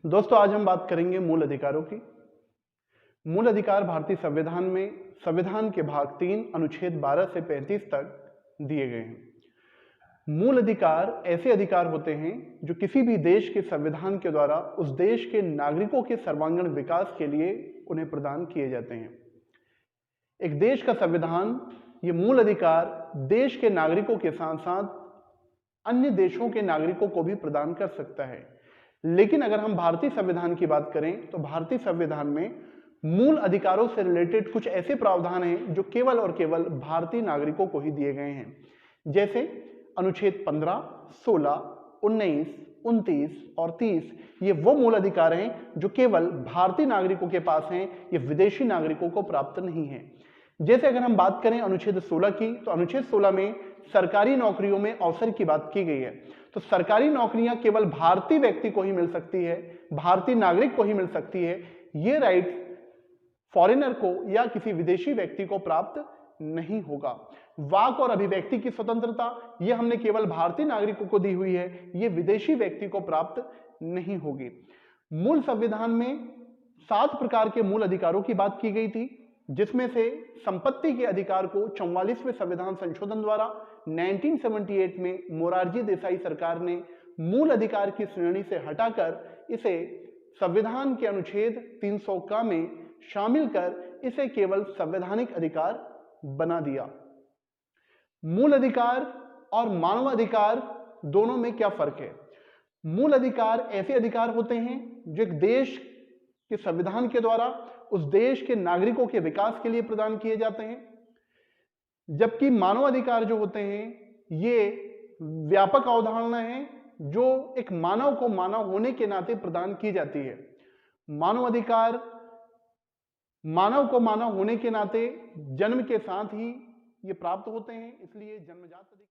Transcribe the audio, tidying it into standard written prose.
दोस्तों, आज हम बात करेंगे मूल अधिकारों की। मूल अधिकार भारतीय संविधान में संविधान के भाग 3 अनुच्छेद 12 से 35 तक दिए गए हैं। मूल अधिकार ऐसे अधिकार होते हैं जो किसी भी देश के संविधान के द्वारा उस देश के नागरिकों के सर्वांगीण विकास के लिए उन्हें प्रदान किए जाते हैं। एक देश का संविधान ये मूल अधिकार देश के नागरिकों के साथ साथ अन्य देशों के नागरिकों को भी प्रदान कर सकता है। लेकिन अगर हम भारतीय संविधान की बात करें तो भारतीय संविधान में मूल अधिकारों से रिलेटेड कुछ ऐसे प्रावधान हैं जो केवल और केवल भारतीय नागरिकों को ही दिए गए हैं। जैसे अनुच्छेद 15, 16, 19, 29 और 30 ये वो मूल अधिकार हैं जो केवल भारतीय नागरिकों के पास हैं, ये विदेशी नागरिकों को प्राप्त नहीं है। जैसे अगर हम बात करें अनुच्छेद 16 की, तो अनुच्छेद 16 में सरकारी नौकरियों में अवसर की बात की गई है। तो सरकारी नौकरियां केवल भारतीय व्यक्ति को ही मिल सकती है, भारतीय नागरिक को ही मिल सकती है। ये राइट फॉरेनर को या किसी विदेशी व्यक्ति को प्राप्त नहीं होगा। वाक और अभिव्यक्ति की स्वतंत्रता ये हमने केवल भारतीय नागरिकों को दी हुई है, ये विदेशी व्यक्ति को प्राप्त नहीं होगी। मूल संविधान में 7 प्रकार के मूल अधिकारों की बात की गई थी, जिसमें से संपत्ति के अधिकार को 44वें संविधान संशोधन द्वारा 1978 में मोरारजी देसाई सरकार ने मूल अधिकार की श्रेणी से हटाकर इसे संविधान के अनुच्छेद 300 का में शामिल कर इसे केवल संवैधानिक अधिकार बना दिया। मूल अधिकार और मानव अधिकार दोनों में क्या फर्क है? मूल अधिकार ऐसे अधिकार होते हैं जो एक देश के संविधान के द्वारा उस देश के नागरिकों के विकास के लिए प्रदान किए जाते हैं, जबकि मानव अधिकार जो होते हैं ये व्यापक अवधारणा है जो एक मानव को मानव होने के नाते प्रदान की जाती है। मानव अधिकार मानव को मानव होने के नाते जन्म के साथ ही ये प्राप्त होते हैं, इसलिए जन्मजात अधिकार